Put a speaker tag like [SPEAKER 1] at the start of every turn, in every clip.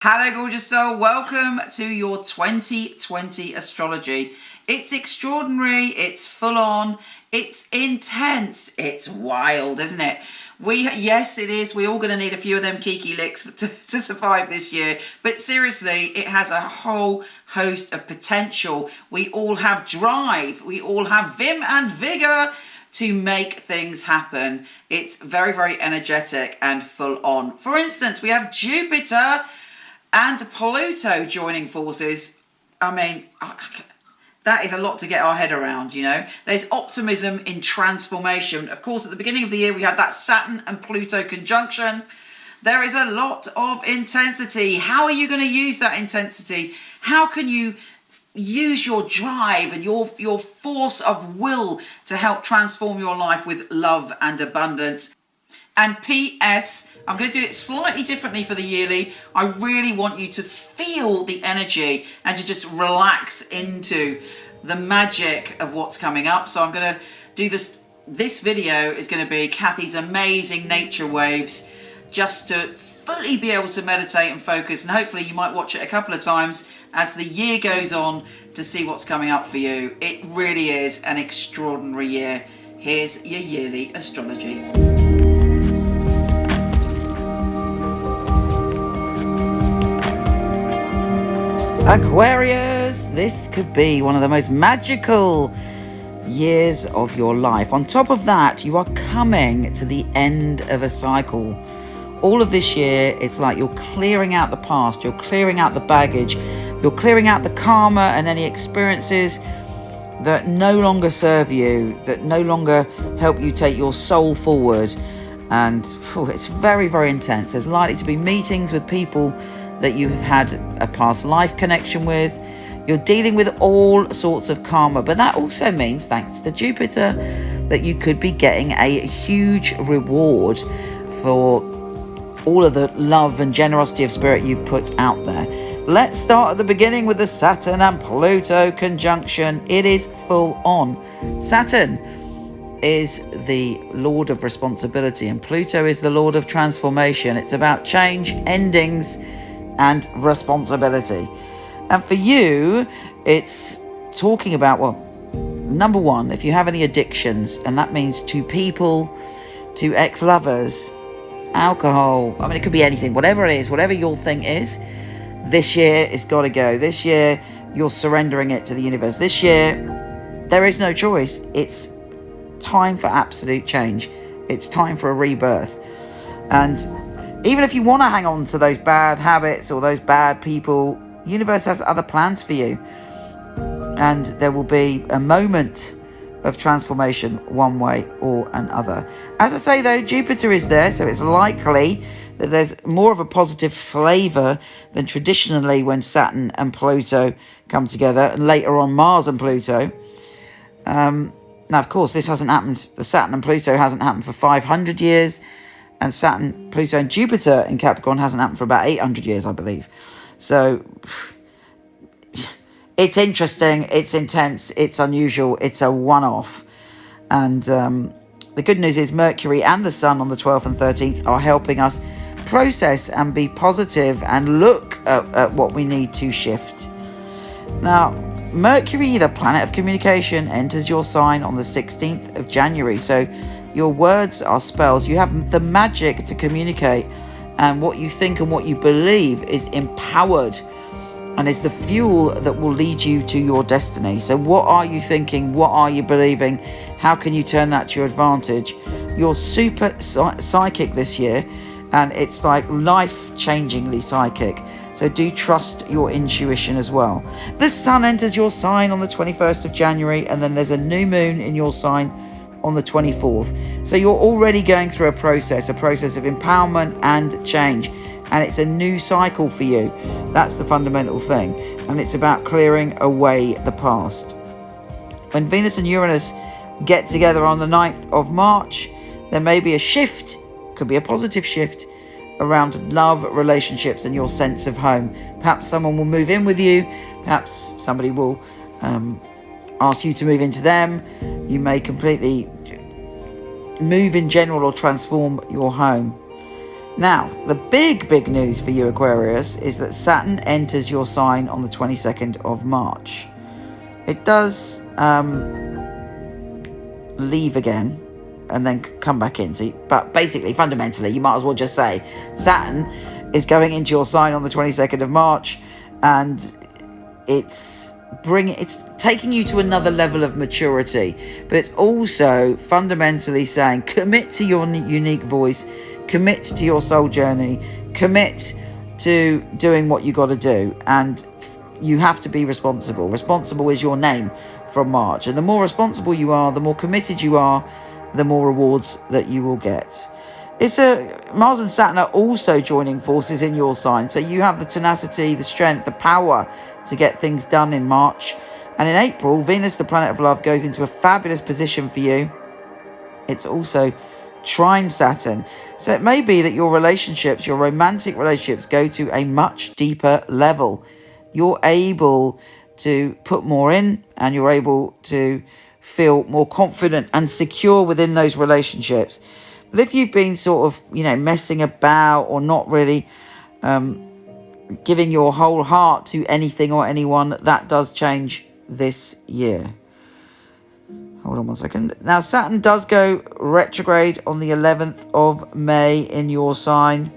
[SPEAKER 1] Hello, gorgeous soul. Welcome to your 2020 astrology. It's extraordinary, it's full on, it's intense, it's wild, isn't it? Yes, it is. We're all going to need a few of them kiki licks to survive this year. But seriously, it has a whole host of potential. We all have drive. We all have vim and vigor to make things happen. It's very, very energetic and full on. For instance, we have Jupiter and Pluto joining forces. I mean, that is a lot to get our head around, you know. There's optimism in transformation. Of course, at the beginning of the year, we had that Saturn and Pluto conjunction. There is a lot of intensity. How are you going to use that intensity? How can you use your drive and your force of will to help transform your life with love and abundance? And P.S., I'm going to do it slightly differently for the yearly. I really want you to feel the energy and to just relax into the magic of what's coming up. So I'm going to do this. This video is going to be Kathy's amazing nature waves, just to fully be able to meditate and focus. And hopefully you might watch it a couple of times as the year goes on to see what's coming up for you. It really is an extraordinary year. Here's your yearly astrology. Aquarius, this could be one of the most magical years of your life. On top of that, you are coming to the end of a cycle. All of this year, it's like you're clearing out the past, you're clearing out the baggage, you're clearing out the karma and any experiences that no longer serve you, that no longer help you take your soul forward. And it's very, very intense. There's likely to be meetings with people that you have had a past life connection with. You're dealing with all sorts of karma, but that also means, thanks to Jupiter, that you could be getting a huge reward for all of the love and generosity of spirit you've put out there. Let's start at the beginning with the Saturn and Pluto conjunction. It is full on. Saturn is the Lord of responsibility and Pluto is the Lord of transformation. It's about change, endings, and responsibility. And for you, it's talking about, well, number one, if you have any addictions, and that means to people, to ex-lovers, alcohol, I mean, it could be anything, whatever it is, whatever your thing is, this year it's got to go. This year, you're surrendering it to the universe. This year, there is no choice. It's time for absolute change. It's time for a rebirth. And even if you want to hang on to those bad habits or those bad people, the universe has other plans for you. And there will be a moment of transformation one way or another. As I say, though, Jupiter is there, so it's likely that there's more of a positive flavour than traditionally when Saturn and Pluto come together, and later on Mars and Pluto. Now, of course, this hasn't happened. The Saturn and Pluto hasn't happened for 500 years. And Saturn, Pluto and Jupiter in Capricorn hasn't happened for about 800 years, I believe. So it's interesting, it's intense, it's unusual, it's a one-off. And the good news is Mercury and the Sun on the 12th and 13th are helping us process and be positive and look at what we need to shift. Now, Mercury, the planet of communication, enters your sign on the 16th of January. So your words are spells. You have the magic to communicate, and what you think and what you believe is empowered and is the fuel that will lead you to your destiny. So what are you thinking? What are you believing? How can you turn that to your advantage? You're super psychic this year, and it's like life-changingly psychic. So do trust your intuition as well. The Sun enters your sign on the 21st of January, and then there's a new moon in your sign on the 24th. So you're already going through a process of empowerment and change. And it's a new cycle for you. That's the fundamental thing. And it's about clearing away the past. When Venus and Uranus get together on the 9th of March, there may be a shift, could be a positive shift, around love, relationships, and your sense of home. Perhaps someone will move in with you. Perhaps somebody will ask you to move into them. You may completely move in general or transform your home. Now, the big news for you, Aquarius, is that Saturn enters your sign on the 22nd of March. It does leave again and then come back in. But basically, fundamentally, you might as well just say Saturn is going into your sign on the 22nd of March, and it's taking you to another level of maturity. But it's also fundamentally saying commit to your unique voice, commit to your soul journey, commit to doing what you got to do, and you have to be responsible. Responsible is your name from March, and the more responsible you are, the more committed you are, the more rewards that you will get. Mars and Saturn are also joining forces in your sign, so you have the tenacity, the strength, the power to get things done in March. And in April, Venus, the planet of love, goes into a fabulous position for you. It's also trine Saturn, so it may be that your relationships, your romantic relationships, go to a much deeper level. You're able to put more in, and you're able to feel more confident and secure within those relationships. But if you've been sort of, messing about or not really giving your whole heart to anything or anyone, that does change this year. Hold on one second. Now, Saturn does go retrograde on the 11th of May in your sign.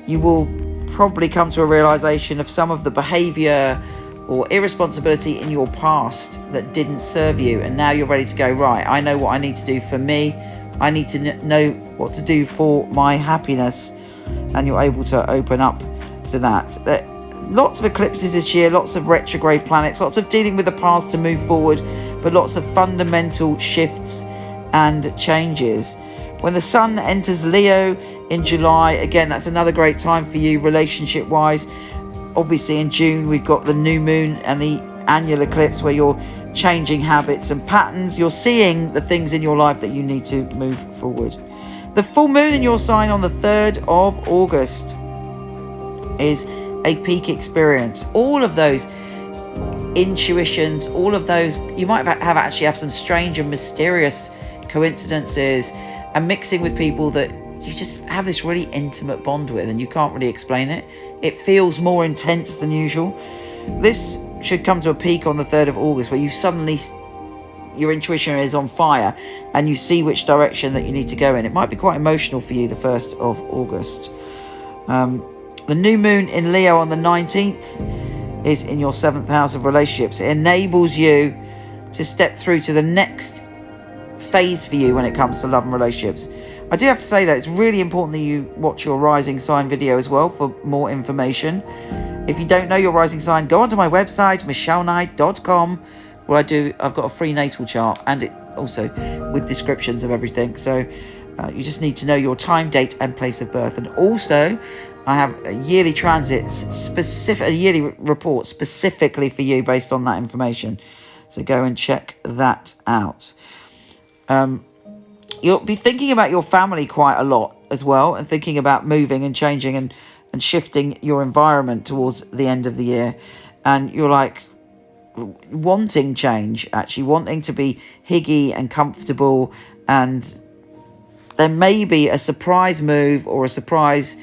[SPEAKER 1] You will probably come to a realization of some of the behavior or irresponsibility in your past that didn't serve you, and now you're ready to go, right, I know what I need to do for me. I need to know what to do for my happiness, and you're able to open up to that. Lots of eclipses this year, lots of retrograde planets, lots of dealing with the past to move forward, but lots of fundamental shifts and changes. When the sun enters Leo in July, again, that's another great time for you relationship-wise. Obviously, in June, we've got the new moon and the annual eclipse where you're changing habits and patterns. You're seeing the things in your life that you need to move forward. The full moon in your sign on the 3rd of August is a peak experience. All of those intuitions, all of those, you might have some strange and mysterious coincidences, and mixing with people that you just have this really intimate bond with, and you can't really explain it. It feels more intense than usual. This should come to a peak on the 3rd of August, where you suddenly, your intuition is on fire and you see which direction that you need to go in. It might be quite emotional for you, the 1st of August. The new moon in Leo on the 19th is in your 7th house of relationships. It enables you to step through to the next phase for you when it comes to love and relationships. I do have to say that it's really important that you watch your rising sign video as well for more information. If you don't know your rising sign, go onto my website, micheleknight.com, where I've got a free natal chart, and it also with descriptions of everything. So you just need to know your time, date, and place of birth. And also, I have yearly transits, a yearly report specifically for you based on that information. So go and check that out. You'll be thinking about your family quite a lot as well, and thinking about moving and changing and shifting your environment towards the end of the year. And you're like wanting change, actually wanting to be higgy and comfortable, and there may be a surprise move or a surprise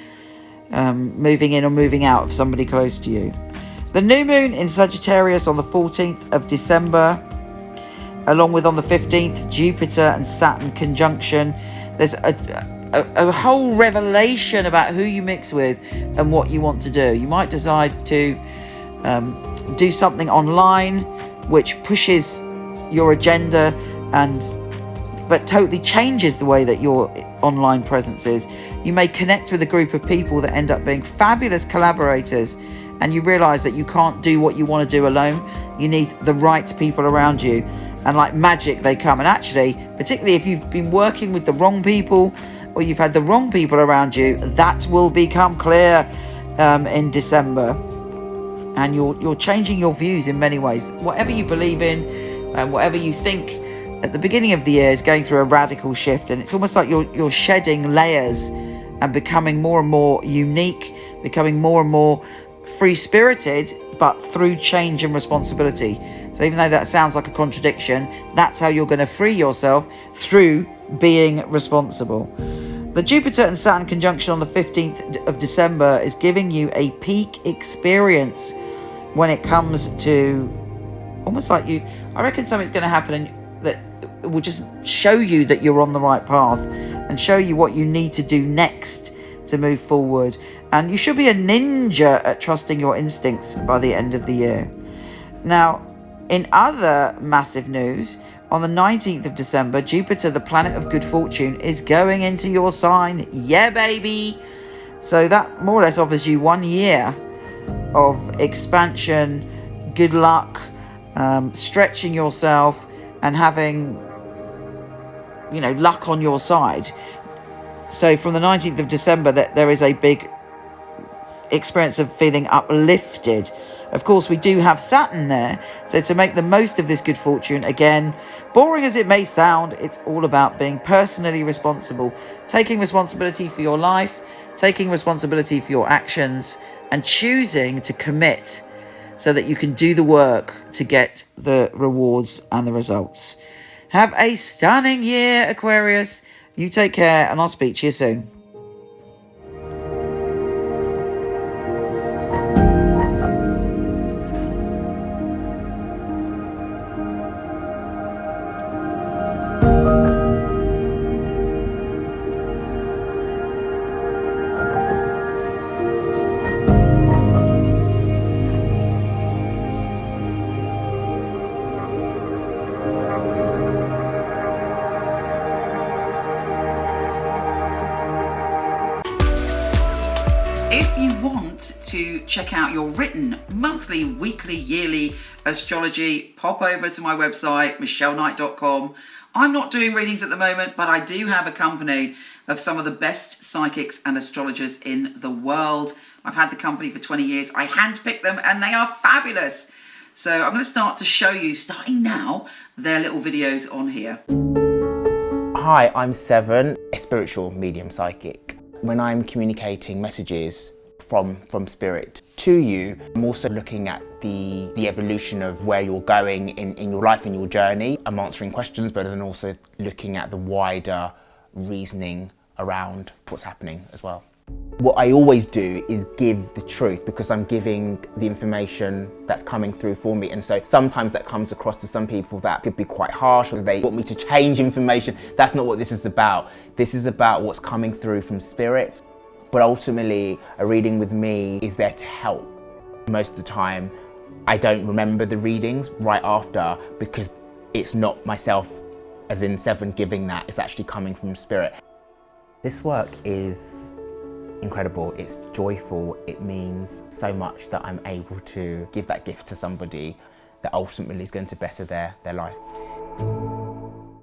[SPEAKER 1] moving in or moving out of somebody close to you. The new moon in Sagittarius on the 14th of December, along with on the 15th, Jupiter and Saturn conjunction. There's a whole revelation about who you mix with and what you want to do. You might decide to do something online which pushes your agenda but totally changes the way that your online presence is. You may connect with a group of people that end up being fabulous collaborators, and you realize that you can't do what you want to do alone. You need the right people around you, and like magic, they come. And actually, particularly if you've been working with the wrong people, or you've had the wrong people around you, that will become clear in December. And you're changing your views in many ways. Whatever you believe in and whatever you think at the beginning of the year is going through a radical shift, and it's almost like you're shedding layers and becoming more and more unique, becoming more and more free-spirited, but through change and responsibility. So even though that sounds like a contradiction, that's how you're going to free yourself, through being responsible. The Jupiter and Saturn conjunction on the 15th of December is giving you a peak experience when it comes to almost like I reckon something's going to happen that will just show you that you're on the right path and show you what you need to do next to move forward. And you should be a ninja at trusting your instincts by the end of the year. Now, in other massive news, on the 19th of December, Jupiter, the planet of good fortune, is going into your sign. Yeah, baby. So that more or less offers you 1 year of expansion, good luck, stretching yourself and having, luck on your side. So from the 19th of December, there is a big experience of feeling uplifted. Of course, we do have Saturn there, so to make the most of this good fortune, again, boring as it may sound, it's all about being personally responsible, taking responsibility for your life, taking responsibility for your actions, and choosing to commit so that you can do the work to get the rewards and the results. Have a stunning year, Aquarius. You take care, and I'll speak to you soon. If you want to check out your written monthly, weekly, yearly astrology, pop over to my website, michelleknight.com. I'm not doing readings at the moment, but I do have a company of some of the best psychics and astrologers in the world. I've had the company for 20 years. I handpick them and they are fabulous. So I'm going to start to show you, starting now, their little videos on here.
[SPEAKER 2] Hi, I'm Seven, a spiritual medium psychic. When I'm communicating messages from spirit to you, I'm also looking at the evolution of where you're going in your life and your journey. I'm answering questions, but then also looking at the wider reasoning around what's happening as well. What I always do is give the truth, because I'm giving the information that's coming through for me. And so sometimes that comes across to some people that could be quite harsh, or they want me to change information. That's not what this is about. This is about what's coming through from spirit. But ultimately, a reading with me is there to help. Most of the time, I don't remember the readings right after, because it's not myself, as in Seven, giving that. It's actually coming from spirit. This work is incredible, it's joyful, it means so much that I'm able to give that gift to somebody that ultimately is going to better their life.